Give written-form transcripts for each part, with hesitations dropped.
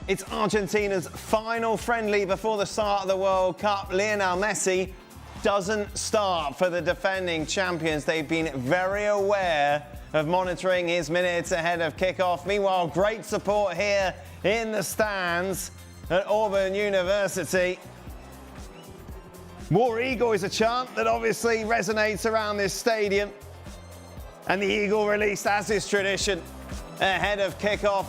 It's Argentina's final friendly before the start of the World Cup. Lionel Messi doesn't start for the defending champions. They've been very aware of monitoring his minutes ahead of kickoff. Meanwhile, great support here in the stands at Auburn University. War Eagle is a chant that obviously resonates around this stadium. And the Eagle released, as is tradition, ahead of kickoff,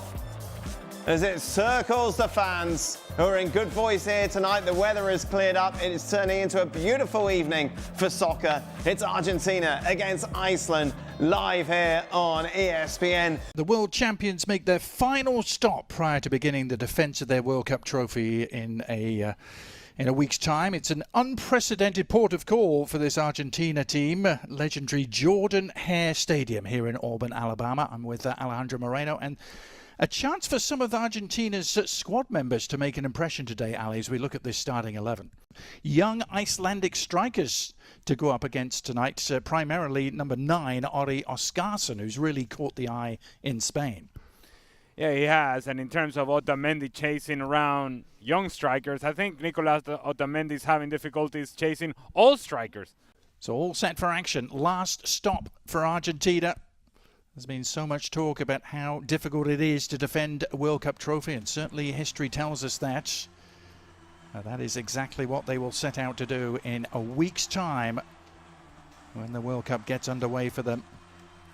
as it circles the fans who are in good voice here tonight. The weather has cleared up. It is turning into a beautiful evening for soccer. It's Argentina against Iceland, live here on ESPN. The world champions make their final stop prior to beginning the defence of their World Cup trophy in a week's time. It's an unprecedented port of call for this Argentina team. Legendary Jordan Hare Stadium here in Auburn, Alabama. I'm with Alejandro Moreno, and a chance for some of Argentina's squad members to make an impression today, Ali, as we look at this starting 11. Young Icelandic strikers to go up against tonight, primarily number 9, Ori Oskarsson, who's really caught the eye in Spain. Yeah, he has. And in terms of Otamendi chasing around young strikers, I think Nicolas Otamendi's having difficulties chasing all strikers. So all set for action. Last stop for Argentina. There's been so much talk about how difficult it is to defend a World Cup trophy, and certainly history tells us that. That is exactly what they will set out to do in a week's time when the World Cup gets underway for them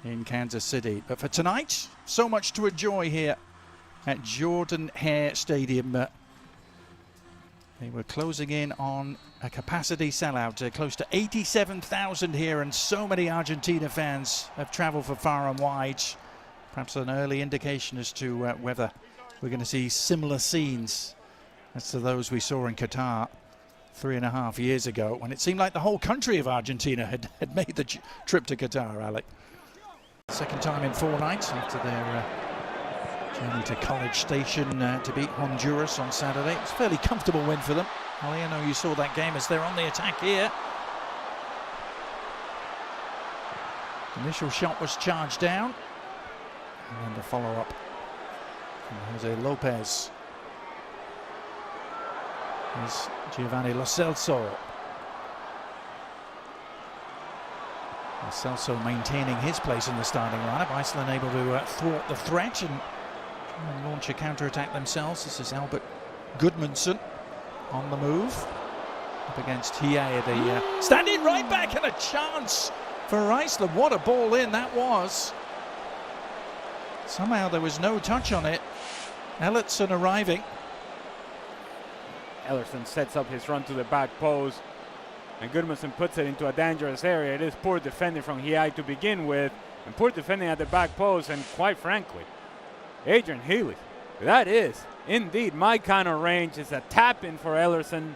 in Kansas City. But for tonight, so much to enjoy here at Jordan Hare Stadium. They were closing in on a capacity sellout, close to 87,000 here, and so many Argentina fans have travelled for far and wide. Perhaps an early indication as to whether we're going to see similar scenes as to those we saw in Qatar 3.5 years ago, when it seemed like the whole country of Argentina had made the trip to Qatar, Alec. Second time in 4 nights after their journey to College Station to beat Honduras on Saturday. It's a fairly comfortable win for them. Ali, I know you saw that game as they're on the attack here. Initial shot was charged down. And then the follow-up from Jose Lopez. Here's Giovanni Lo Celso. Lo Celso maintaining his place in the starting lineup. Iceland able to thwart the threat and launch a counter-attack themselves. This is Albert Gudmundsson on the move up against Hie, the standing right back, and a chance for Iceland. What a ball in that was. Somehow there was no touch on it. Ellertsson arriving. Ellertsson sets up his run to the back post, and Gudmundsson puts it into a dangerous area. It is poor defending from Hie to begin with, and poor defending at the back post, and quite frankly, Adrian Healy, that is indeed my kind of range. Is a tap-in for Ellertsson,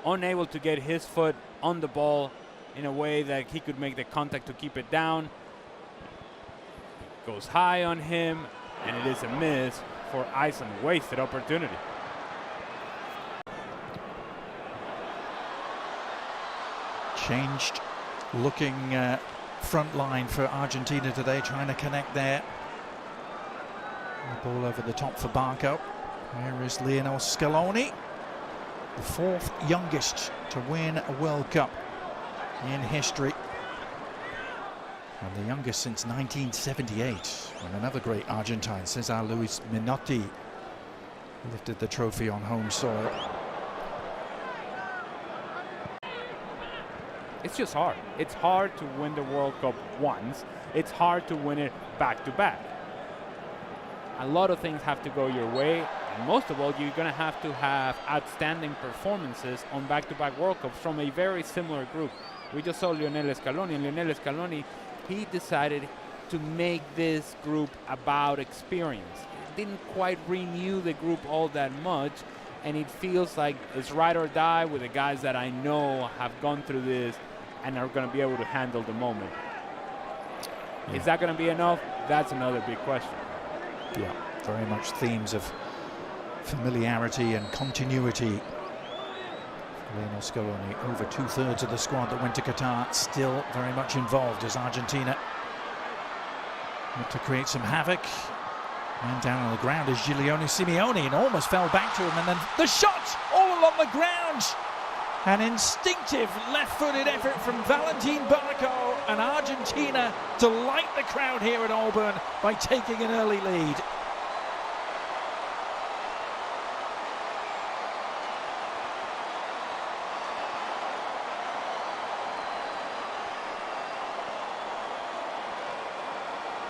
unable to get his foot on the ball in a way that he could make the contact to keep it down. Goes high on him, and it is a miss for Iceland. Wasted opportunity. Changed looking front line for Argentina today, trying to connect there. The ball over the top for Barco. Here is Lionel Scaloni, the 4th youngest to win a World Cup in history, and the youngest since 1978, when another great Argentine, Cesar Luis Menotti, lifted the trophy on home soil. It's just hard. It's hard to win the World Cup once. It's hard to win it back-to-back. A lot of things have to go your way, and most of all, you're going to have outstanding performances on back-to-back World Cups from a very similar group. We just saw Lionel Scaloni, and Lionel Scaloni, he decided to make this group about experience. It didn't quite renew the group all that much, and it feels like it's ride or die with the guys that I know have gone through this and are going to be able to handle the moment. Yeah. Is that going to be enough? That's another big question. Yeah, very much themes of familiarity and continuity. Lionel Scaloni, over 2/3 of the squad that went to Qatar, still very much involved as Argentina look to create some havoc Man down on the ground is Giuliano Simeone and almost fell back to him, and then the shot all along the ground. An instinctive left-footed effort from Valentin Barco, and Argentina delight the crowd here at Auburn by taking an early lead.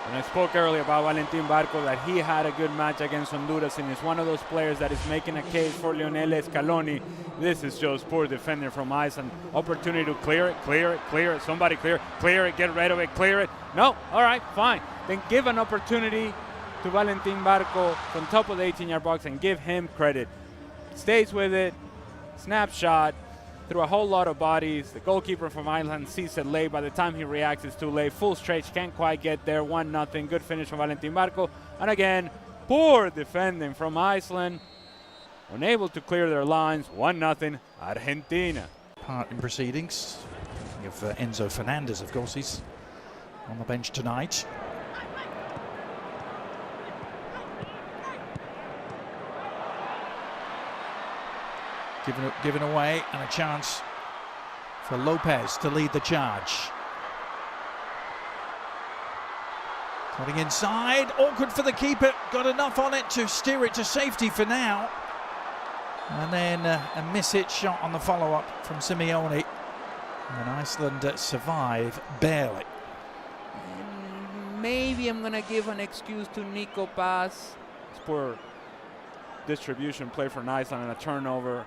And I spoke earlier about Valentin Barco, that he had a good match against Honduras, and is one of those players that is making a case for Lionel Scaloni. This is just poor defender from Iceland. Opportunity to clear it. Somebody clear it, get rid of it, clear it. No, all right, fine. Then give an opportunity to Valentin Barco from top of the 18-yard box and give him credit. Stays with it, snapshot, through a whole lot of bodies. The goalkeeper from Iceland sees it late. By the time he reacts, it's too late. Full stretch, can't quite get there. 1-0. Good finish from Valentin Barco. And again, poor defending from Iceland. Unable to clear their lines. 1-0. Argentina. Part in proceedings. Thinking of Enzo Fernandez, of course, he's on the bench tonight. Given away, and a chance for Lopez to lead the charge. Cutting inside, awkward for the keeper, got enough on it to steer it to safety for now. And then a miss-hit shot on the follow-up from Simeone. And Iceland survive barely. And maybe I'm going to give an excuse to Nico Paz. It's poor distribution play for Iceland and a turnover.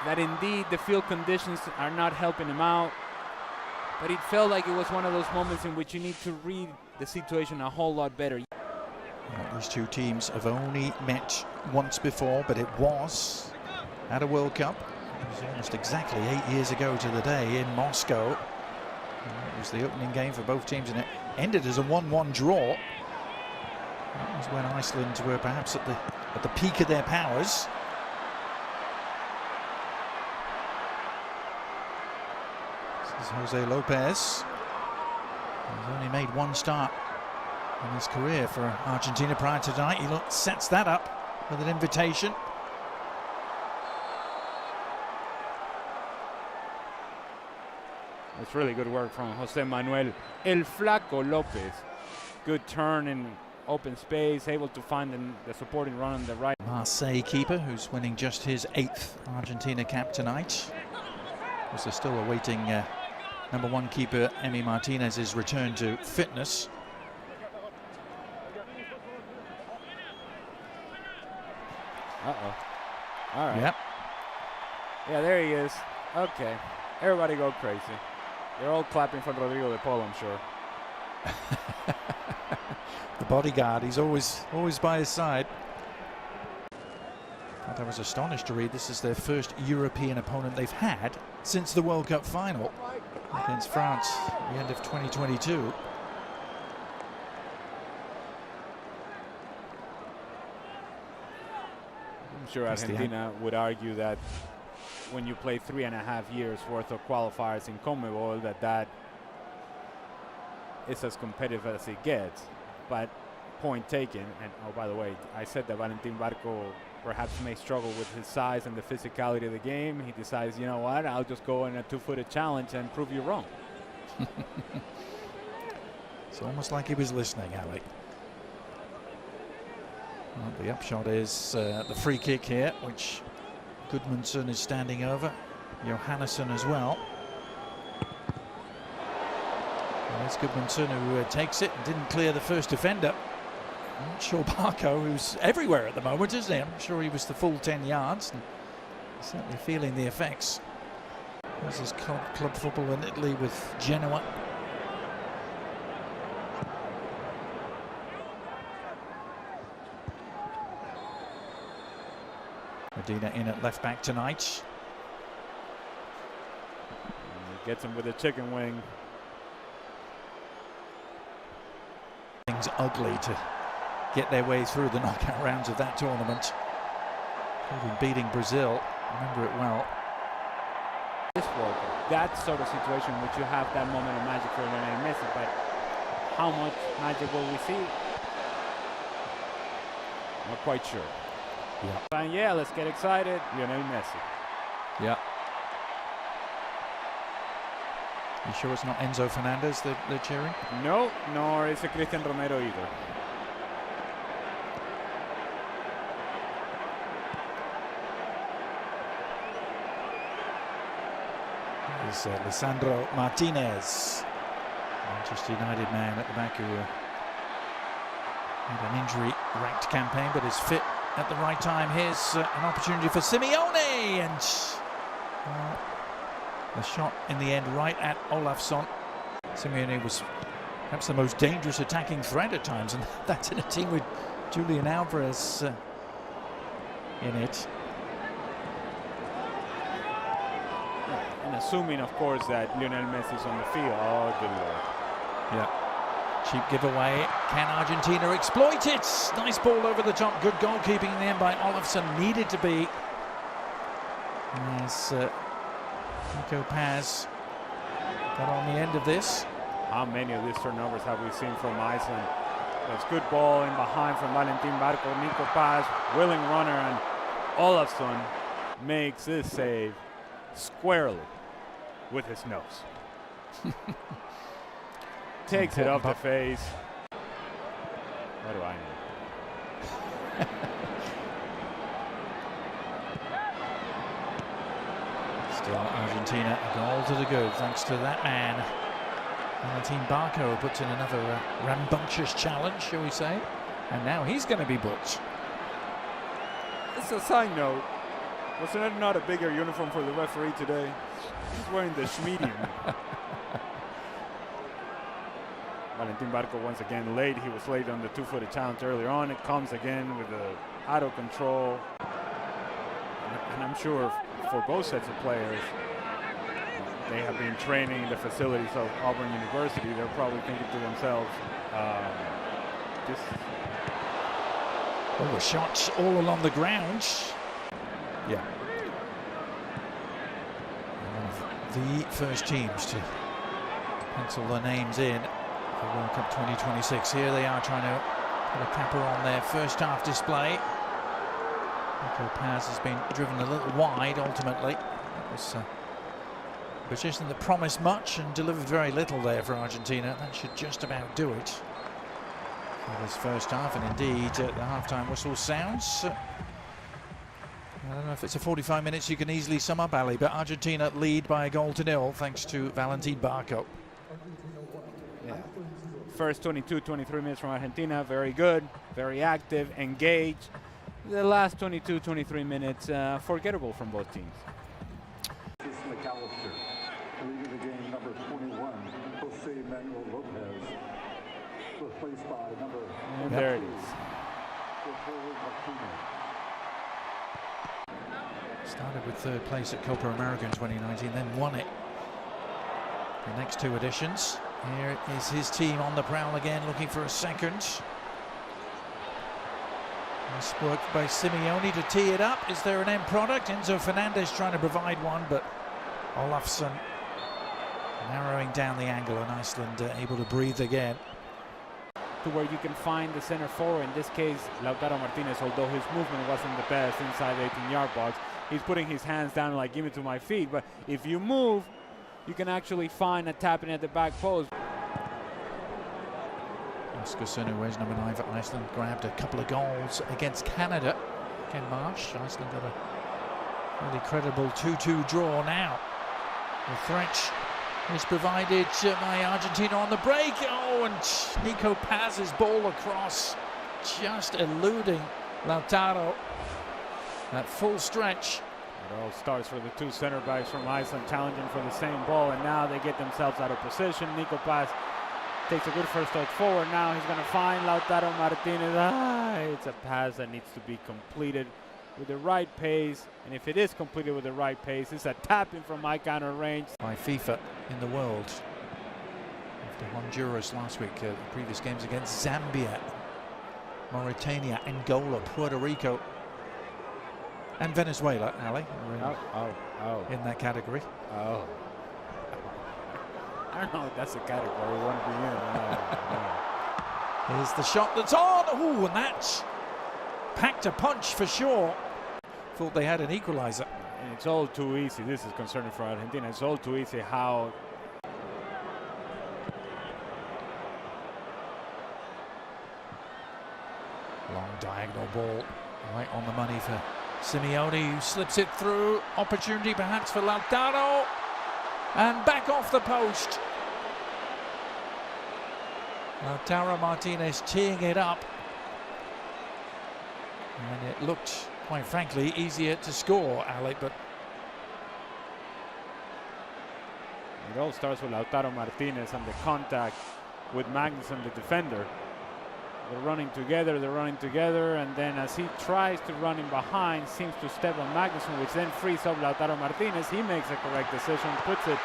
That indeed the field conditions are not helping him out, but it felt like it was one of those moments in which you need to read the situation a whole lot better. These two teams have only met once before, but it was at a World Cup. It was almost exactly 8 years ago to the day in Moscow. It was the opening game for both teams, and it ended as a 1-1 draw. That was when Iceland were perhaps at the peak of their powers. This is Jose Lopez. He's only made one start in his career for Argentina prior to tonight. He sets that up with an invitation. It's really good work from Jose Manuel El Flaco Lopez. Good turn in open space, able to find the supporting run on the right. Marseille keeper, who's winning just his 8th Argentina cap tonight. As they're still awaiting number 1 keeper Emi Martinez's return to fitness. Uh-oh. All right. Yep. Yeah, there he is. Okay. Everybody go crazy. They're all clapping for Rodrigo de Paul, I'm sure. The bodyguard, he's always by his side. I was astonished to read this is their first European opponent they've had since the World Cup final against France at the end of 2022. I'm sure Argentina would argue that when you play 3.5 years worth of qualifiers in CONMEBOL, that is as competitive as it gets. But point taken, and oh, by the way, I said that Valentin Barco perhaps may struggle with his size and the physicality of the game. He decides, you know what, I'll just go in a 2-footed challenge and prove you wrong. It's almost like he was listening, Alec. Well, the upshot is the free kick here, which Gudmundsson is standing over. Johannesson as well. And it's Gudmundsson who takes it and didn't clear the first defender. I'm not sure Barco, who's everywhere at the moment, isn't he? I'm sure he was the full 10 yards and certainly feeling the effects. This is club football in Italy with Genoa. Medina in at left back tonight. And he gets him with a chicken wing. Things ugly to get their way through the knockout rounds of that tournament. Including beating Brazil. Remember it well. This World Cup, that sort of situation in which you have that moment of magic for Lionel Messi, but how much magic will we see? Not quite sure. Yeah. And yeah, let's get excited. Lionel Messi. Yeah. You sure it's not Enzo Fernandez that they're cheering? No, nor is it Cristian Romero either. Is Lisandro Martinez, Manchester United man at the back, who had an injury-racked campaign but is fit at the right time. Here's an opportunity for Simeone, and the shot in the end right at Olafsson. Simeone was perhaps the most dangerous attacking threat at times, and that's in a team with Julian Alvarez in it. And assuming, of course, that Lionel Messi is on the field. Oh, good lord. Yeah. Cheap giveaway. Can Argentina exploit it? Nice ball over the top. Good goalkeeping in the end by Olafsson. Needed to be. As Nico Paz got on the end of this. How many of these turnovers have we seen from Iceland? There's good ball in behind from Valentin Barco. Nico Paz, willing runner, and Olafsson makes this save squarely with his nose. Takes it off the face. What do I know? Still Argentina, a goal to the good, thanks to that man. Valentin Barco puts in another rambunctious challenge, shall we say. And now he's going to be booked. It's a side note. Was there not a bigger uniform for the referee today? He's wearing the medium. Valentin Barco once again late. He was late on the two-footed challenge earlier on. It comes again with the out of control. And I'm sure for both sets of players, they have been training in the facilities of Auburn University. They're probably thinking to themselves, Oh, the shots all along the ground. Yeah. One of the first teams to pencil their names in for World Cup 2026. Here they are trying to put a capper on their first half display. Nico Paz has been driven a little wide ultimately. That was a position that promised much and delivered very little there for Argentina. That should just about do it for this first half, and indeed the half-time whistle sounds. I don't know if it's a 45 minutes you can easily sum up, Ali, but Argentina lead by a goal to nil thanks to Valentin Barco. Yeah. First 22-23 minutes from Argentina, very good, very active, engaged. The last 22-23 minutes, forgettable from both teams. McAllister, leading the game, number 21, Jose Manuel Lopez, replaced by number... And there it is. Started with third place at Copa America in 2019, then won it the next two editions. Here is his team on the prowl again, looking for a second. Nice work by Simeone to tee it up. Is there an end product? Enzo Fernandez trying to provide one, but Olafsson narrowing down the angle, and Iceland able to breathe again. To where you can find the center forward, in this case Lautaro Martinez, although his movement wasn't the best inside the 18-yard box. He's putting his hands down like, give it to my feet, but if you move, you can actually find a tapping at the back post. Oskarsson, who wears number 9 for Iceland, grabbed a couple of goals against Canada. Ken Marsh, Iceland got a really credible 2-2 draw now. The threat is provided by Argentina on the break. Oh, and Nico Paz's ball across, just eluding Lautaro. That full stretch. It all starts for the two center backs from Iceland challenging for the same ball, and now they get themselves out of position. Nico Paz takes a good first step forward. Now he's going to find Lautaro Martinez. It's a pass that needs to be completed with the right pace, and if it is completed with the right pace, it's a tapping from high counter range. By FIFA in the world. After Honduras last week, the previous games against Zambia, Mauritania, Angola, Puerto Rico, and Venezuela, Ali, in that category. Oh. I don't know if that's the category we want to be in. Here's the shot that's on. Ooh, and that packed a punch for sure. Thought they had an equalizer. And it's all too easy. This is concerning for Argentina. It's all too easy how long diagonal ball right on the money for Simeone, who slips it through. Opportunity perhaps for Lautaro, and back off the post. Lautaro Martinez teeing it up, and it looked, quite frankly, easier to score, Alec, but it all starts with Lautaro Martinez and the contact with Magnusson, the defender. They're running together, and then as he tries to run in behind, seems to step on Magnusson, which then frees up Lautaro Martinez. He makes the correct decision, puts it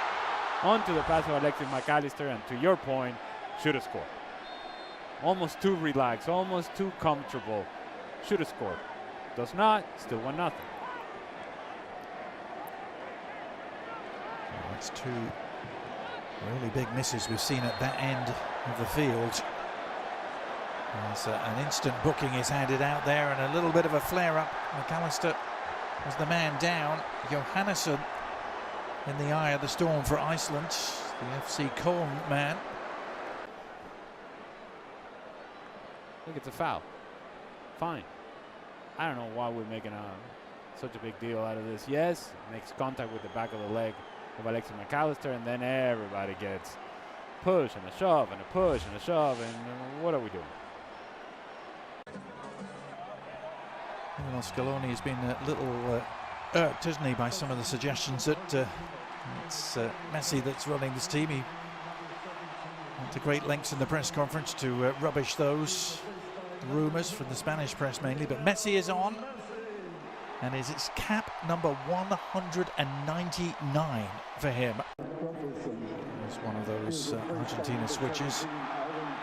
onto the pass of Alexis McAllister, and to your point, should have scored. Almost too relaxed, almost too comfortable. Should have scored. Does not, still 1-0. That's two really big misses we've seen at that end of the field. As an instant booking is handed out there, and a little bit of a flare-up. McAllister was the man down. Johannesson in the eye of the storm for Iceland, the FC Köln man. I think it's a foul. Fine. I don't know why we're making such a big deal out of this. Yes, makes contact with the back of the leg of Alexis McAllister, and then everybody gets push and a shove and a push and a shove, and what are we doing? Well, Scaloni has been a little irked, hasn't he, by some of the suggestions that it's Messi that's running this team. He went to great lengths in the press conference to rubbish those rumours from the Spanish press mainly, but Messi is on, and it's cap number 199 for him. It's one of those Argentina switches,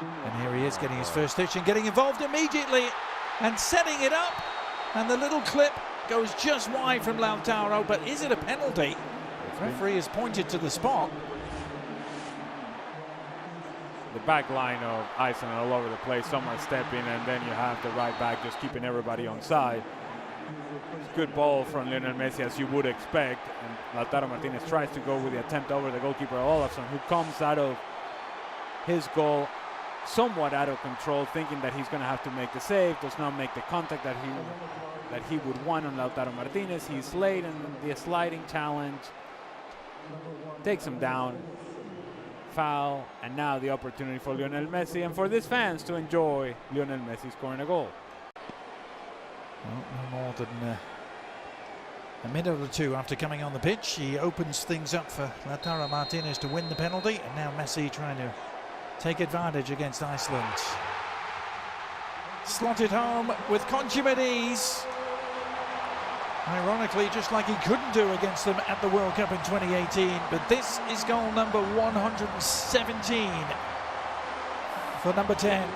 and here he is getting his first touch and getting involved immediately and setting it up, and the little clip goes just wide from Lautaro, but is it a penalty? The referee has pointed to the spot. The back line of Iceland all over the place, someone stepping, and then you have the right back just keeping everybody on side. It's good ball from Lionel Messi, as you would expect, and Lautaro Martinez tries to go with the attempt over the goalkeeper Olafsson, who comes out of his goal somewhat out of control, thinking that he's going to have to make the save, does not make the contact that he would want on Lautaro Martinez. He's late in the sliding challenge, takes him down, foul, and now the opportunity for Lionel Messi and for these fans to enjoy Lionel Messi scoring a goal. Well, no more than a minute or two after coming on the pitch, he opens things up for Lautaro Martinez to win the penalty, and now Messi trying to take advantage against Iceland. Slotted home with consummate ease. Ironically, just like he couldn't do against them at the World Cup in 2018, but this is goal number 117 for number 10.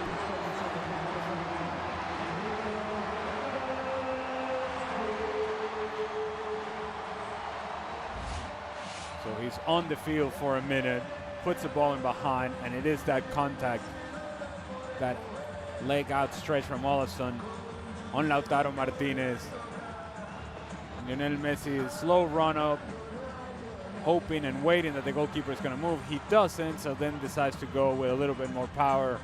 So he's on the field for a minute, puts the ball in behind, and it is that contact, that leg outstretched from Olafsson on Lautaro Martinez. Lionel Messi, slow run up, hoping and waiting that the goalkeeper is going to move. He doesn't, so then decides to go with a little bit more power.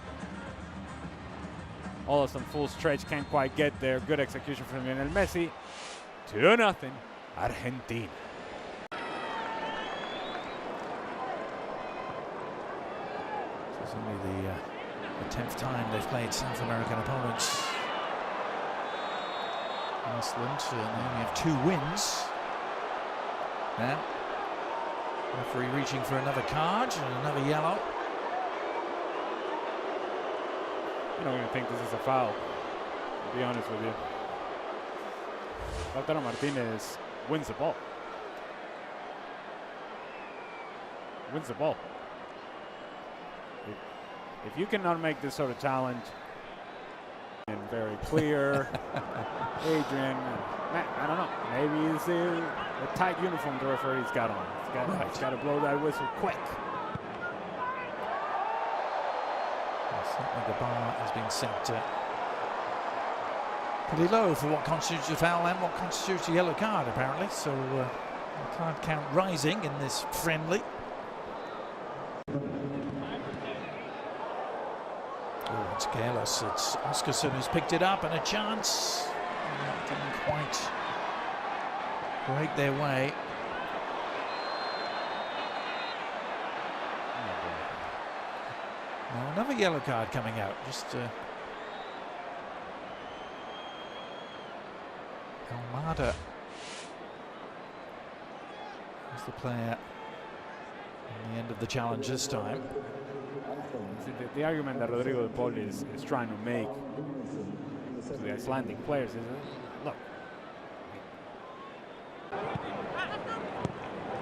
Olafsson full stretch, can't quite get there. Good execution from Lionel Messi. 2-0, Argentina. It's only the 10th time they've played South American opponents. Iceland, they only have 2 wins. Now, referee reaching for another card and another yellow. I don't even think this is a foul, to be honest with you. Lautaro Martinez wins the ball. Wins the ball. If you cannot make this sort of challenge, and very clear, Adrian, I don't know, maybe it's the tight uniform the referee's got on. He's got to blow that whistle quick. Certainly the bar has been set pretty low for what constitutes a foul and what constitutes a yellow card, apparently. So the card count rising in this friendly. Oh, it's careless. It's Oscarsson who's picked it up, and a chance. Didn't quite break their way. Well, another yellow card coming out. Just Almada is the player in the end of the challenge this time. The argument that Rodrigo de Paul is trying to make to the Icelandic players is, look.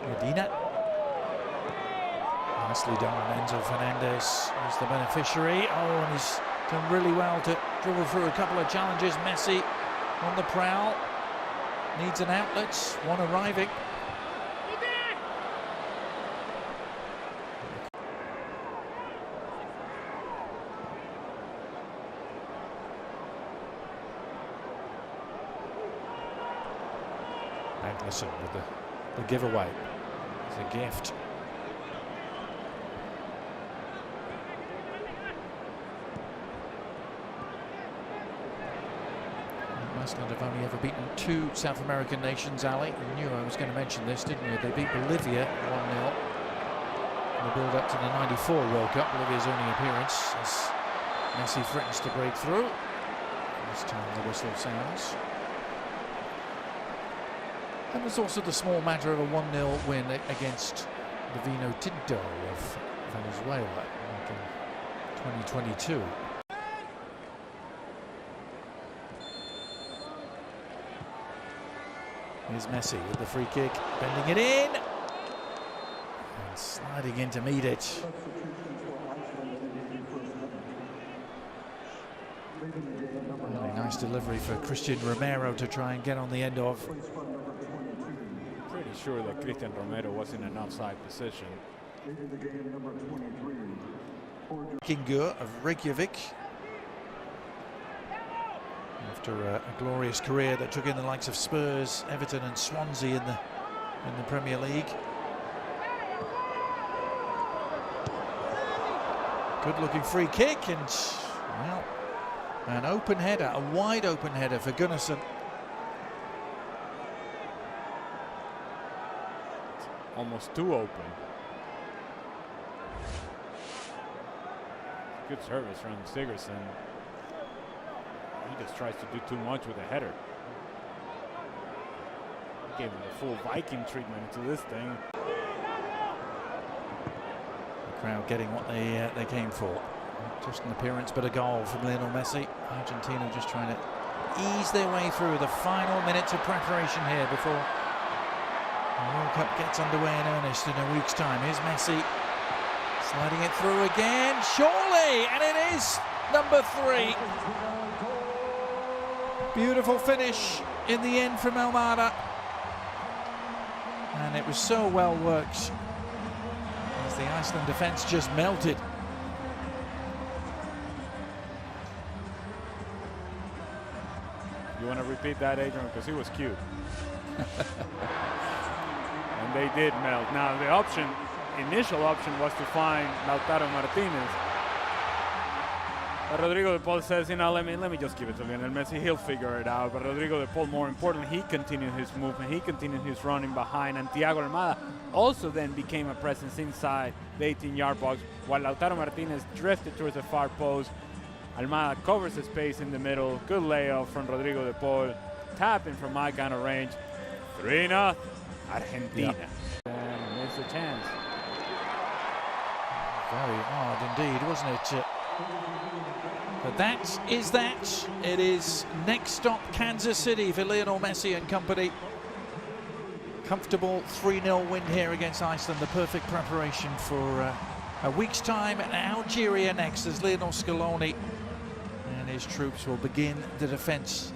Medina. Nicely done. Enzo Fernandez is the beneficiary. Oh, and he's done really well to dribble through a couple of challenges. Messi on the prowl. Needs an outlet. One arriving. Magnuson with the giveaway. It's a gift. Iceland have only ever beaten 2 South American nations, Ali. You knew I was going to mention this, didn't you? They beat Bolivia 1-0 in the build-up to the '94 World Cup. Bolivia's only appearance as Messi threatens to break through. This time the whistle sounds. And there's also the small matter of a 1-0 win against the Vino Tinto of Venezuela back in 2022. Here's Messi with the free kick, bending it in and sliding in to meet it. Really nice delivery for Christian Romero to try and get on the end of. Pretty sure that Christian Romero was in an offside position. Kingur of Reykjavik. After a glorious career that took in the likes of Spurs, Everton and Swansea in the Premier League. Good looking free kick, and well, an open header, a wide open header for Gunnarsson. Almost too open. Good service from Sigurdsson. He just tries to do too much with a header. Gave him the full Viking treatment to this thing. The crowd getting what they came for. Not just an appearance, but a goal from Lionel Messi. Argentina just trying to ease their way through the final minutes of preparation here before the World Cup gets underway in earnest in a week's time. Here's Messi sliding it through again, surely, and it is number 3. Beautiful finish in the end from Almada, and it was so well worked as the Iceland defence just melted. You want to repeat that, Adrian, because he was cute. And they did melt. Now the initial option was to find Lautaro Martinez. But Rodrigo de Paul says, you know, let me just give it to Lionel Messi. He'll figure it out. But Rodrigo de Paul, more importantly, he continued his movement. He continued his running behind. And Thiago Almada also then became a presence inside the 18-yard box, while Lautaro Martinez drifted towards the far post. Almada covers the space in the middle. Good layoff from Rodrigo de Paul. Tapping from my kind of range. 3-0, Argentina. Yep. And missed a chance. Very hard indeed, wasn't it? But that is that. It is next stop Kansas City for Lionel Messi and company. Comfortable 3-0 win here against Iceland. The perfect preparation for a week's time at Algeria next, as Lionel Scaloni and his troops will begin the defence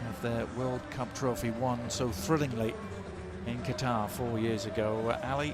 of their World Cup trophy won so thrillingly in Qatar 4 years ago. Ali,